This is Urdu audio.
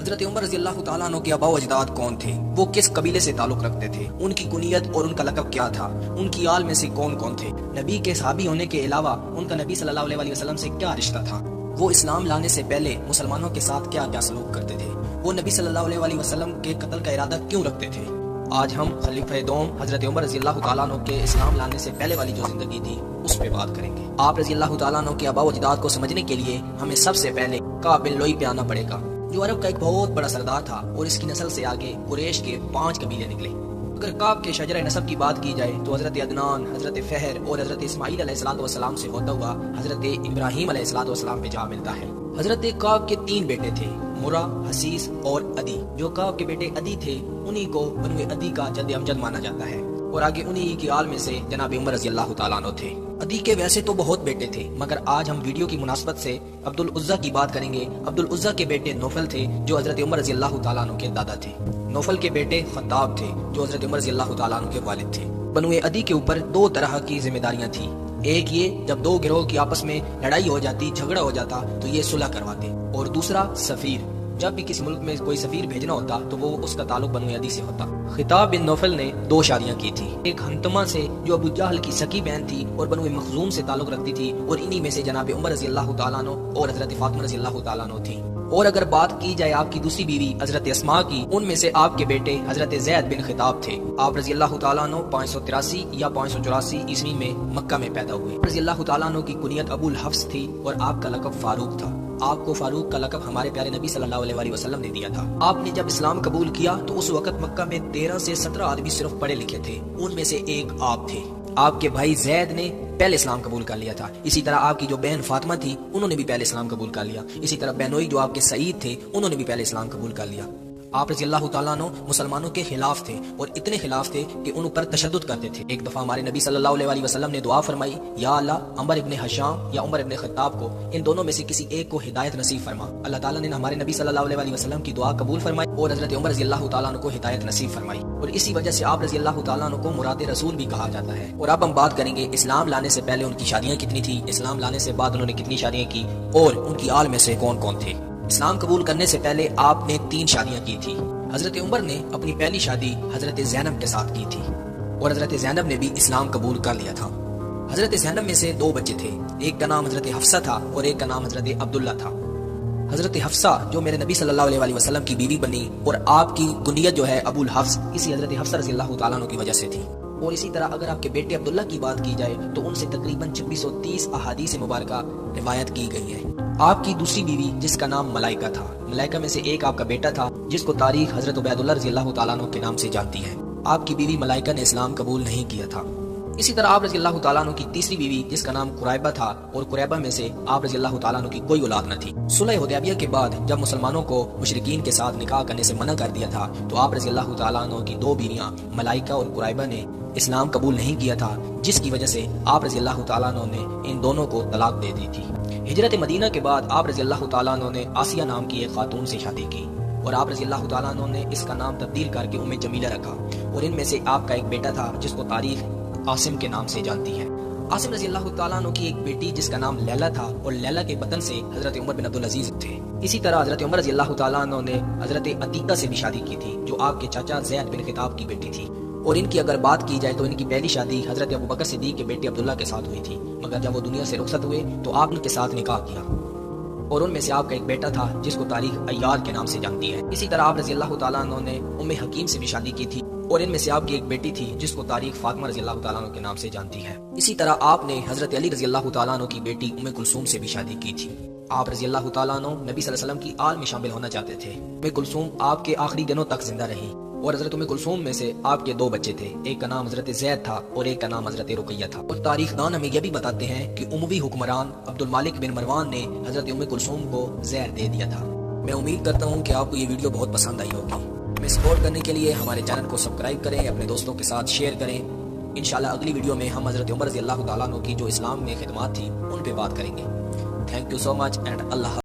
حضرت عمر رضی اللہ تعالیٰ عنہ کے آباء و اجداد کون تھے، وہ کس قبیلے سے تعلق رکھتے تھے، ان کی کنیت اور ان کا لقب کیا تھا، ان کی آل میں سے کون کون تھے، نبی کے صحابی ہونے کے علاوہ ان کا نبی صلی اللہ علیہ وسلم سے کیا رشتہ تھا، وہ اسلام لانے سے پہلے مسلمانوں کے ساتھ کیا کیا سلوک کرتے تھے، وہ نبی صلی اللہ علیہ وسلم کے قتل کا ارادہ کیوں رکھتے تھے۔ آج ہم خلیفہ دوم حضرت عمر رضی اللہ تعالیٰ عنہ کے اسلام لانے سے پہلے والی جو زندگی تھی اس پہ بات کریں گے۔ آپ رضی اللہ تعالیٰ عنہ کے آباء و اجداد کو سمجھنے کے لیے ہمیں سب سے پہلے کعب بن لؤی پہ آنا پڑے گا، جو عرب کا ایک بہت بڑا سردار تھا اور اس کی نسل سے آگے قریش کے 5 قبیلے نکلے۔ اگر کعب کے شجرہ نسب کی بات کی جائے تو حضرت عدنان، حضرت فہر اور حضرت اسماعیل علیہ السلام سے ہوتا ہوا حضرت ابراہیم علیہ السلام پہ جا ملتا ہے۔ حضرت کعب کے 3 بیٹے تھے، مرہ، حسیس اور عدی۔ جو کعب کے بیٹے عدی تھے انہی کو بنو عدی کا جد امجد مانا جاتا ہے، اور آگے انہی کی آل میں سے جناب عمر رضی اللہ تعالیٰ عنہ تھے۔ عدی کے ویسے تو بہت بیٹے تھے، مگر آج ہم ویڈیو کی مناسبت سے عبد العزیٰ کی بات کریں گے۔ عبد العزیٰ کے بیٹے نوفل تھے جو حضرت عمر رضی اللہ تعالیٰ عنہ کے دادا تھے۔ نوفل کے بیٹے خطاب تھے جو حضرت عمر رضی اللہ تعالیٰ عنہ کے والد تھے۔ بنو عدی کے اوپر 2 طرح کی ذمہ داریاں تھیں۔ ایک یہ، جب 2 گروہ کی آپس میں لڑائی ہو جاتی، جھگڑا ہو جاتا تو یہ صلح کرواتے، اور دوسرا سفیر، جب بھی کسی ملک میں کوئی سفیر بھیجنا ہوتا تو وہ اس کا تعلق بنو عدی سے ہوتا۔ خطاب بن نوفل نے 2 شادیاں کی تھی، ایک ہنتمہ سے جو ابو جہل کی سکی بہن تھی اور بنو مخزوم سے تعلق رکھتی تھی، اور انہی میں سے جناب عمر رضی اللہ تعالیٰ عنہ اور حضرت فاطمہ رضی اللہ تعالیٰ عنہ تھی۔ اور اگر بات کی جائے آپ کی دوسری بیوی حضرت اسماء کی، ان میں سے آپ کے بیٹے حضرت زید بن خطاب تھے۔ آپ رضی اللہ تعالیٰ عنہ 583 یا 584 عیسوی میں مکہ میں پیدا ہوئے۔ رضی اللہ تعالیٰ عنہ کی کنیت ابو الحفص تھی اور آپ کا لقب فاروق تھا۔ آپ کو فاروق کا لقب ہمارے پیارے نبی صلی اللہ علیہ وسلم نے دیا تھا۔ آپ نے جب اسلام قبول کیا تو اس وقت مکہ میں 13 سے 17 آدمی صرف پڑھے لکھے تھے، ان میں سے ایک آپ تھے۔ آپ کے بھائی زید نے پہلے اسلام قبول کر لیا تھا، اسی طرح آپ کی جو بہن فاطمہ تھی انہوں نے بھی پہلے اسلام قبول کر لیا، اسی طرح بہنوئی جو آپ کے سعید تھے انہوں نے بھی پہلے اسلام قبول کر لیا۔ آپ رضی اللہ تعالیٰ عنہ مسلمانوں کے خلاف تھے، اور اتنے خلاف تھے کہ ان پر تشدد کرتے تھے۔ ایک دفعہ ہمارے نبی صلی اللہ علیہ وسلم نے دعا فرمائی، یا اللہ عمر ابن حشام یا عمر ابن خطاب کو، ان دونوں میں سے کسی ایک کو ہدایت نصیب فرما۔ اللہ تعالیٰ نے ہمارے نبی صلی اللہ علیہ وسلم کی دعا قبول فرمائی اور حضرت عمر رضی اللہ تعالیٰ عنہ کو ہدایت نصیب فرمائی، اور اسی وجہ سے آپ رضی اللہ تعالیٰ عنہ کو مراد رسول بھی کہا جاتا ہے۔ اور اب ہم بات کریں گے اسلام لانے سے پہلے ان کی شادیاں کتنی تھی، اسلام لانے سے بعد انہوں نے کتنی شادیاں کی، اور ان کی آل میں سے کون کون تھے۔ اسلام قبول کرنے سے پہلے آپ نے 3 شادیاں کی تھی۔ حضرت عمر نے اپنی پہلی شادی حضرت زینب کے ساتھ کی تھی، اور حضرت زینب نے بھی اسلام قبول کر لیا تھا۔ حضرت زینب میں سے 2 بچے تھے، ایک کا نام حضرت حفصہ تھا اور ایک کا نام حضرت عبداللہ تھا۔ حضرت حفصہ جو میرے نبی صلی اللہ علیہ وسلم کی بیوی بنی، اور آپ کی کنیت جو ہے ابو الحفص اسی حضرت حفصہ رضی اللہ تعالیٰ عنہ کی وجہ سے تھی۔ اور اسی طرح اگر آپ کے بیٹے عبداللہ کی بات کی جائے تو ان سے تقریباً 2630 احادیث مبارکہ روایت کی گئی ہے۔ آپ کی دوسری بیوی جس کا نام ملائکہ تھا، ملائکہ میں سے ایک آپ کا بیٹا تھا جس کو تاریخ حضرت عبید اللہ رضی اللہ تعالیٰ عنہ کے نام سے جانتی ہے۔ آپ کی بیوی ملائکہ نے اسلام قبول نہیں کیا تھا۔ اسی طرح آپ رضی اللہ تعالیٰ عنہ کی تیسری بیوی جس کا نام قریبہ تھا، اور قریبہ میں سے آپ رضی اللہ تعالیٰ عنہ کی کوئی اولاد نہ تھی۔ صلح حدیبیہ کے بعد جب مسلمانوں کو مشرکین کے ساتھ نکاح کرنے سے منع کر دیا تھا تو آپ رضی اللہ تعالیٰ عنہ کی 2 بیویاں ملائکہ اور قریبہ نے اسلام قبول نہیں کیا تھا، جس کی وجہ سے آپ رضی اللہ تعالیٰ عنہ نے ان دونوں کو طلاق دے دی تھی۔ ہجرت مدینہ کے بعد آپ رضی اللہ تعالیٰ عنہ نے آسیہ نام کی ایک خاتون سے شادی کی، اور آپ رضی اللہ تعالیٰ عنہ نے اس کا نام تبدیل کر کے ام جمیلہ رکھا، اور ان میں سے آپ کا ایک بیٹا تھا جس کو تاریخ عاصم کے نام سے جانتی ہے۔ عاصم رضی اللہ تعالیٰ عنہ کی ایک بیٹی جس کا نام لیلہ تھا، اور لیلہ کے بطن سے حضرت عمر بن عبدالعزیز تھے۔ اسی طرح حضرت عمر رضی اللہ تعالیٰ عنہ نے حضرت عتیقہ سے بھی شادی کی تھی جو آپ کے چاچا زید بن خطاب کی بیٹی تھی، اور ان کی اگر بات کی جائے تو ان کی پہلی شادی حضرت ابوبکر صدیق کے بیٹے عبداللہ کے ساتھ ہوئی تھی، مگر جب وہ دنیا سے رخصت ہوئے تو آپ ان کے ساتھ نکاح کیا، اور ان میں سے آپ کا ایک بیٹا تھا جس کو تاریخ عیار کے نام سے جانتی ہے۔ اسی طرح آپ رضی اللہ تعالیٰ عنہ نے ام حکیم سے بھی شادی کی تھی، اور ان میں سے آپ کی ایک بیٹی تھی جس کو تاریخ فاطمہ رضی اللہ تعالیٰ عنہ کے نام سے جانتی ہے۔ اسی طرح آپ نے حضرت علی رضی اللہ تعالیٰ عنہ کی بیٹی ام کلثوم سے بھی شادی کی تھی۔ آپ رضی اللہ تعالیٰ عنہ نبی صلی اللہ علیہ وسلم کی آل میں شامل ہونا چاہتے تھے۔ ام کلثوم آپ کے آخری دنوں تک زندہ رہی، اور حضرت ام کلثوم میں سے آپ کے 2 بچے تھے، ایک کا نام حضرت زید تھا اور ایک کا نام حضرت رقیہ تھا۔ اور تاریخ دان ہمیں یہ بھی بتاتے ہیں کہ اموی حکمران عبد المالک بن مروان نے حضرت ام کلثوم کو زہر دے دیا تھا۔ میں امید کرتا ہوں کہ آپ کو یہ ویڈیو بہت پسند آئی ہوگی۔ ہمیں سپورٹ کرنے کے لیے ہمارے چینل کو سبسکرائب کریں، اپنے دوستوں کے ساتھ شیئر کریں۔ انشاءاللہ اگلی ویڈیو میں ہم حضرت عمر رضی اللہ تعالیٰ عنہ کی جو اسلام میں خدمات تھی ان پہ بات کریں گے۔ Thank you so much and Allah